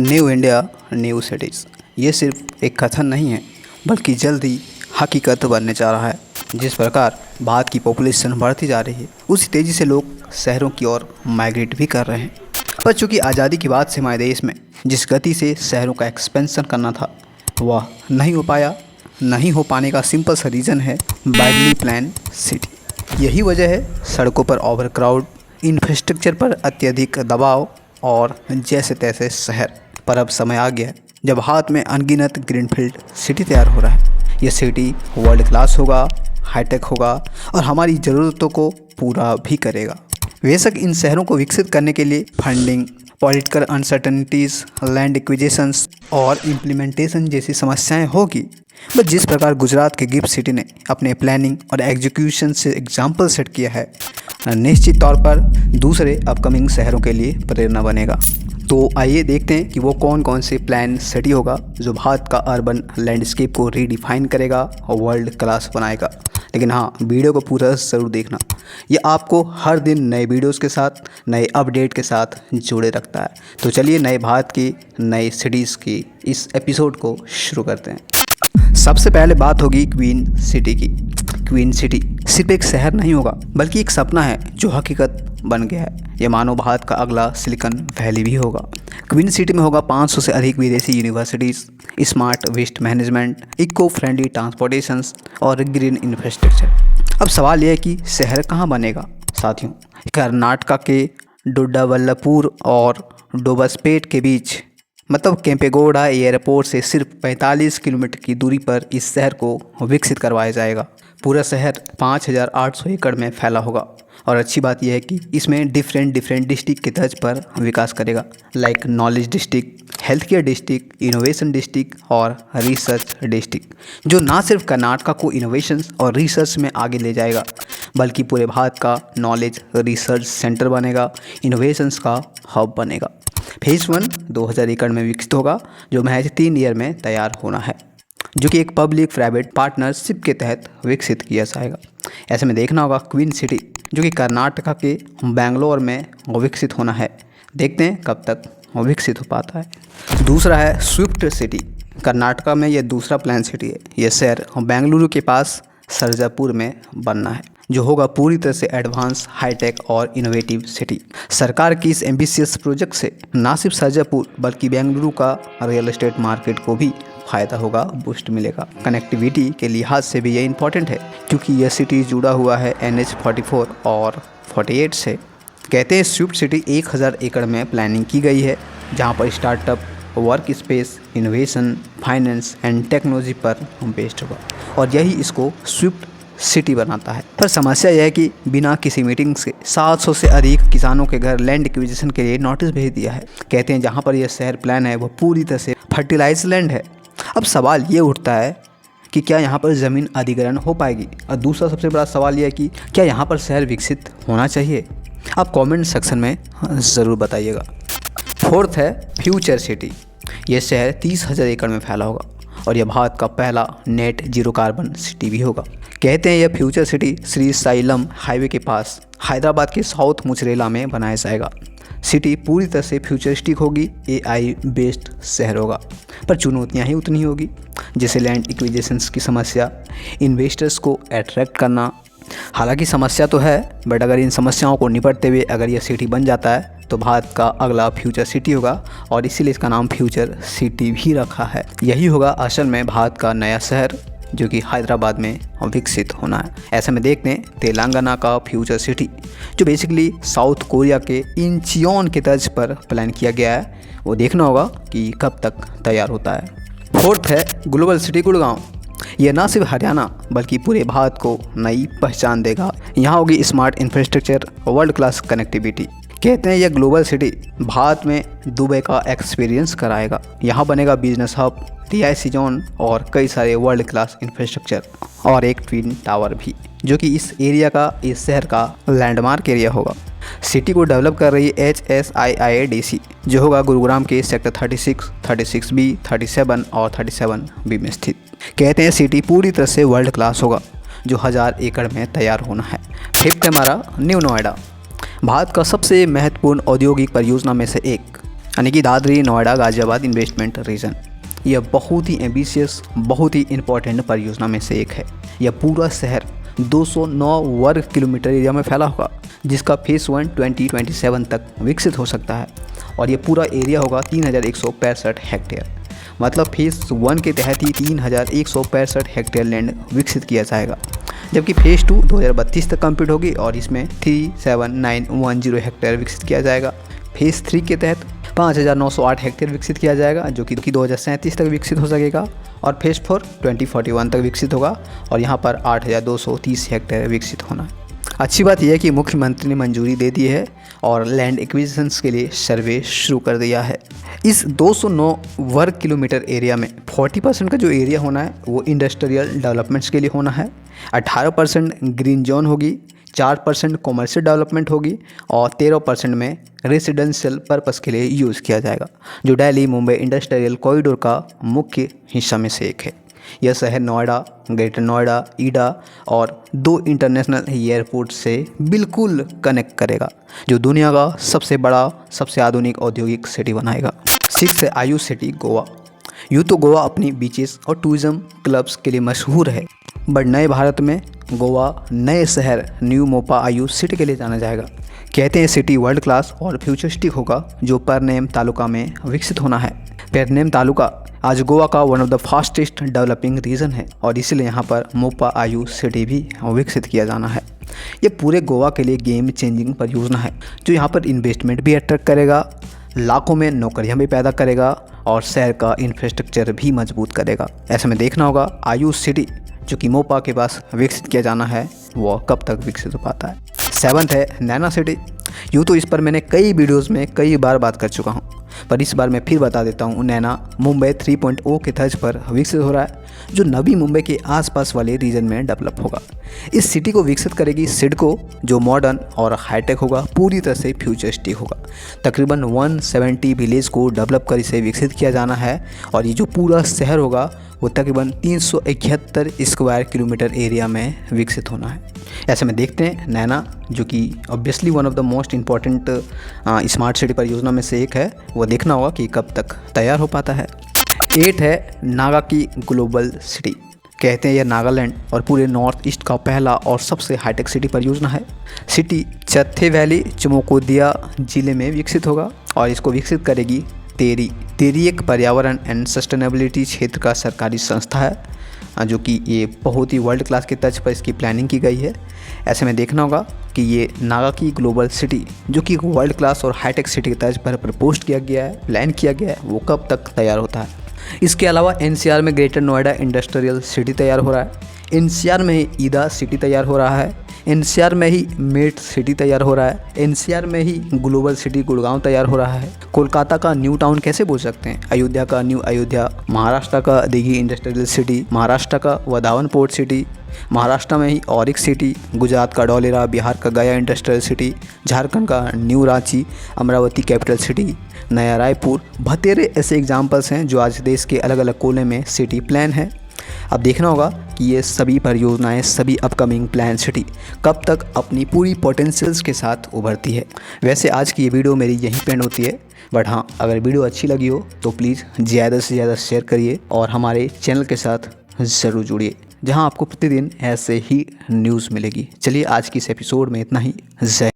New India new cities, ये सिर्फ एक कथन नहीं है बल्कि जल्द ही हकीकत बनने जा रहा है। जिस प्रकार भारत की पॉपुलेशन बढ़ती जा रही है, उसी तेज़ी से लोग शहरों की ओर माइग्रेट भी कर रहे हैं। पर चूँकि आज़ादी के बाद से हमारे देश में जिस गति से शहरों का एक्सपेंशन करना था वह नहीं हो पाया। नहीं हो पाने का सिंपल सा रीज़न है बैडली प्लान सिटी। यही वजह है सड़कों पर ओवरक्राउड, इंफ्रास्ट्रक्चर पर अत्यधिक दबाव और जैसे तैसे शहर। पर अब समय आ गया है जब हाथ में अनगिनत ग्रीनफील्ड सिटी तैयार हो रहा है। यह सिटी वर्ल्ड क्लास होगा, हाईटेक होगा और हमारी ज़रूरतों को पूरा भी करेगा। बेशक इन शहरों को विकसित करने के लिए funding, political uncertainties, land acquisitions और इम्प्लीमेंटेशन जैसी समस्याएं होगी। बस जिस प्रकार गुजरात के गिफ्ट सिटी ने अपने प्लानिंग और एग्जीक्यूशन से एग्जाम्पल सेट किया है, निश्चित तौर पर दूसरे अपकमिंग शहरों के लिए प्रेरणा बनेगा। तो आइए देखते हैं कि वो कौन कौन से प्लान सिटी होगा जो भारत का अर्बन लैंडस्केप को रीडिफाइन करेगा और वर्ल्ड क्लास बनाएगा। लेकिन हाँ, वीडियो को पूरा ज़रूर देखना। ये आपको हर दिन नए वीडियोस के साथ, नए अपडेट के साथ जोड़े रखता है। तो चलिए नए भारत की नई सिटीज़ की इस एपिसोड को शुरू करते हैं। सबसे पहले बात होगी क्वीन सिटी की। क्वीन सिटी सिर्फ एक शहर नहीं होगा बल्कि एक सपना है जो हकीकत बन गया है। यह मानो भारत का अगला सिलिकॉन वैली भी होगा। क्वीन सिटी में होगा 500 से अधिक विदेशी universities, smart waste management, eco friendly transportations और ग्रीन इंफ्रास्ट्रक्चर। अब सवाल यह है कि शहर कहाँ बनेगा। साथियों, कर्नाटका के डोड्डाबल्लापुर और डोबसपेट के बीच, मतलब केम्पेगौड़ा एयरपोर्ट से सिर्फ 45 किलोमीटर की दूरी पर इस शहर को विकसित करवाया जाएगा। पूरा शहर 5800 एकड़ में फैला होगा और अच्छी बात यह है कि इसमें डिफरेंट डिस्ट्रिक्ट के तर्ज पर विकास करेगा, like knowledge district, health care district, innovation district और रिसर्च डिस्ट्रिक्ट, जो ना सिर्फ कर्नाटका को इनोवेशन और रिसर्च में आगे ले जाएगा बल्कि पूरे भारत का नॉलेज रिसर्च सेंटर बनेगा, इनोवेशंस का हब बनेगा। फेज़ 1 2000 एकड़ में विकसित होगा जो महज 3 ईयर में तैयार होना है, जो कि एक पब्लिक प्राइवेट पार्टनरशिप के तहत विकसित किया जाएगा। ऐसे में देखना होगा क्वीन सिटी जो कि कर्नाटका के बेंगलोर में विकसित होना है। देखते हैं कब तक विकसित हो पाता है। दूसरा है स्विफ्ट सिटी। कर्नाटका में यह दूसरा प्लान सिटी है। यह शहर बेंगलुरु के पास सरजापुर में बनना है, जो होगा पूरी तरह से एडवांस, हाईटेक और इनोवेटिव सिटी। सरकार की इस एम्बिशियस प्रोजेक्ट से ना सिर्फ सरजापुर बल्कि बेंगलुरु का रियल एस्टेट मार्केट को भी फ़ायदा होगा, बूस्ट मिलेगा। कनेक्टिविटी के लिहाज से भी ये इंपॉर्टेंट है क्योंकि यह सिटी जुड़ा हुआ है NH 44 और 48 से। कहते हैं स्विफ्ट सिटी 1000 एकड़ में प्लानिंग की गई है, जहाँ पर startup, work space, innovation, finance and technology पर बेस्ड होगा और यही इसको स्विफ्ट सिटी बनाता है। पर समस्या यह है कि बिना किसी मीटिंग्स के 700 से अधिक किसानों के घर लैंड एक्विजिशन के लिए नोटिस भेज दिया है। कहते हैं जहाँ पर यह शहर प्लान है वह पूरी तरह से फर्टिलाइज लैंड है। अब सवाल ये उठता है कि क्या यहाँ पर ज़मीन अधिग्रहण हो पाएगी, और दूसरा सबसे बड़ा सवाल यह है कि क्या यहाँ पर शहर विकसित होना चाहिए। आप कमेंट सेक्शन में ज़रूर बताइएगा। फोर्थ है फ्यूचर सिटी। यह शहर 30,000 एकड़ में फैला होगा और यह भारत का पहला नेट जीरो कार्बन सिटी भी होगा। कहते हैं यह future city Shri xylem highway के पास हैदराबाद के साउथ मुचरेला में बनाया जाएगा। सिटी पूरी तरह से फ्यूचरिस्टिक होगी, AI बेस्ड शहर होगा। पर चुनौतियाँ ही उतनी होगी, जैसे लैंड एक्विजिशंस की समस्या, इन्वेस्टर्स को अट्रैक्ट करना। हालांकि समस्या तो है, बट अगर इन समस्याओं को निपटते हुए अगर यह सिटी बन जाता है तो भारत का अगला फ्यूचर सिटी होगा और इसीलिए इसका नाम फ्यूचर सिटी भी रखा है। यही होगा असल में भारत का नया शहर जो कि हैदराबाद में विकसित होना है। ऐसे में देखते हैं तेलंगाना का फ्यूचर सिटी, जो बेसिकली साउथ कोरिया के इंचियोन के तर्ज पर प्लान किया गया है। वो देखना होगा कि कब तक तैयार होता है। फोर्थ है ग्लोबल सिटी गुड़गांव। यह ना सिर्फ हरियाणा बल्कि पूरे भारत को नई पहचान देगा। यहाँ होगी smart infrastructure, world class connectivity. कहते हैं यह ग्लोबल सिटी भारत में दुबई का एक्सपीरियंस कराएगा। यहाँ बनेगा बिजनेस हब, रिहायशी जोन और कई सारे वर्ल्ड क्लास इंफ्रास्ट्रक्चर और एक ट्विन टावर भी, जो कि इस एरिया का, इस शहर का लैंडमार्क एरिया होगा। सिटी को डेवलप कर रही है HSIIADC, जो होगा गुरुग्राम के सेक्टर 36, 36B, 37 और 37B में स्थित। कहते हैं सिटी पूरी तरह से वर्ल्ड क्लास होगा जो 1000 एकड़ में तैयार होना है। फिफ्थ है हमारा न्यू नोएडा। भारत का सबसे महत्वपूर्ण औद्योगिक परियोजना में से एक यानी कि दादरी नोएडा गाजियाबाद इन्वेस्टमेंट रीजन। यह बहुत ही एम्बिशियस, बहुत ही इंपॉर्टेंट परियोजना में से एक है। यह पूरा शहर 209 वर्ग किलोमीटर एरिया में फैला होगा, जिसका फेज़ 1 2027 तक विकसित हो सकता है। और ये पूरा एरिया होगा 3165 हेक्टेयर। मतलब फेज़ 1 के तहत ही 3165 हेक्टेयर लैंड विकसित किया जाएगा, जबकि फेज़ 2 2032 तक कंप्लीट होगी और इसमें 37910 हेक्टेयर विकसित किया जाएगा। फेज़ 3 के तहत 5908 हेक्टेयर विकसित किया जाएगा, जो कि 2037 तक विकसित हो सकेगा। और फेज़ 4 2041 तक विकसित होगा और यहाँ पर 8230 हेक्टेयर विकसित होना है। अच्छी बात यह है कि मुख्यमंत्री ने मंजूरी दे दी है और लैंड एक्विजिशंस के लिए सर्वे शुरू कर दिया है। इस 209 वर्ग किलोमीटर एरिया में 40% का जो एरिया होना है वो इंडस्ट्रियल डेवलपमेंट्स के लिए होना है, 18% ग्रीन जोन होगी, 4% कॉमर्शियल डेवलपमेंट होगी और 13% में रेसिडेंशियल पर्पस के लिए यूज़ किया जाएगा, जो दिल्ली मुंबई इंडस्ट्रियल कॉरिडोर का मुख्य हिस्सा में से एक है। यह शहर नोएडा, ग्रेटर नोएडा, ईडा और 2 इंटरनेशनल एयरपोर्ट से बिल्कुल कनेक्ट करेगा, जो दुनिया का सबसे बड़ा, सबसे आधुनिक औद्योगिक सिटी बनाएगा। 6 है आयु सिटी गोवा। यूँ तो गोवा अपनी बीचेस और टूरिज़्म क्लब्स के लिए मशहूर है, बट नए भारत में गोवा नए शहर न्यू मोपा आयु सिटी के लिए जाना जाएगा। कहते हैं सिटी वर्ल्ड क्लास और फ्यूचरिस्टिक होगा, जो परनेम तालुका में विकसित होना है। परनेम तालुका आज गोवा का one of the fastest developing region है और इसलिए यहाँ पर मोपा आयु सिटी भी विकसित किया जाना है। ये पूरे गोवा के लिए गेम चेंजिंग परियोजना है, जो यहाँ पर इन्वेस्टमेंट भी अट्रैक्ट करेगा, लाखों में नौकरियाँ भी पैदा करेगा और शहर का इंफ्रास्ट्रक्चर भी मजबूत करेगा। ऐसे में देखना होगा आयु सिटी जो कि मोपा के पास विकसित किया जाना है वो कब तक विकसित हो पाता है। 7 है नैना सिटी। यूँ तो इस पर मैंने कई वीडियोस में कई बार बात कर चुका हूँ, पर इस बार मैं फिर बता देता हूँ। नैना मुंबई 3.0 के तर्ज पर विकसित हो रहा है, जो नवी मुंबई के आसपास वाले रीजन में डेवलप होगा। इस सिटी को विकसित करेगी सिडको, जो मॉडर्न और हाईटेक होगा, पूरी तरह से फ्यूचरिस्टिक होगा। तकरीबन 170 विलेज को डेवलप कर इसे विकसित किया जाना है और ये जो पूरा शहर होगा वो तकरीबन 371 स्क्वायर किलोमीटर एरिया में विकसित होना है। ऐसे में देखते हैं नैना, जो कि obviously one of the most important smart city परियोजना में से एक है, वो देखना होगा कि कब तक तैयार हो पाता है। 8 है नागा की ग्लोबल सिटी। कहते हैं यह नागालैंड और पूरे नॉर्थ ईस्ट का पहला और सबसे हाईटेक सिटी परियोजना है। सिटी चत्थे वैली चिमोकोदिया जिले में विकसित होगा और इसको विकसित करेगी तेरी एक पर्यावरण एंड सस्टेनेबिलिटी क्षेत्र का सरकारी संस्था है, जो कि ये बहुत ही वर्ल्ड क्लास के तर्ज पर इसकी प्लानिंग की गई है। ऐसे में देखना होगा कि ये नागा की ग्लोबल सिटी, जो कि वर्ल्ड क्लास और हाईटेक सिटी के तर्ज पर प्रपोज किया गया है, प्लान किया गया है, वो कब तक तैयार होता है। इसके अलावा एनसीआर में ग्रेटर नोएडा इंडस्ट्रियल सिटी तैयार हो रहा है, एनसीआर में ही ईदा सिटी तैयार हो रहा है, एनसीआर में ही मेट सिटी तैयार हो रहा है, एनसीआर में ही ग्लोबल सिटी गुड़गांव तैयार हो रहा है। कोलकाता का न्यू टाउन कैसे बोल सकते हैं, अयोध्या का न्यू अयोध्या, महाराष्ट्र का दिघी इंडस्ट्रियल सिटी, महाराष्ट्र का वधावन पोर्ट सिटी, महाराष्ट्र में ही औरिक सिटी, गुजरात का डोलेरा, बिहार का गया इंडस्ट्रियल सिटी, झारखंड का new Ranchi, Amravati capital city, नया रायपुर, भतेरे ऐसे एग्जाम्पल्स हैं जो आज देश के अलग अलग कोने में सिटी प्लान है। अब देखना होगा कि ये सभी परियोजनाएं, सभी अपकमिंग प्लान सिटी कब तक अपनी पूरी पोटेंशियल्स के साथ उभरती है। वैसे आज की ये वीडियो मेरी यहीं पे एंड होती है, बट हाँ, अगर वीडियो अच्छी लगी हो तो प्लीज़ ज़्यादा से ज़्यादा शेयर करिए और हमारे चैनल के साथ ज़रूर जुड़िए, जहां आपको प्रतिदिन ऐसे ही न्यूज़ मिलेगी। चलिए आज की इस एपिसोड में इतना ही। जय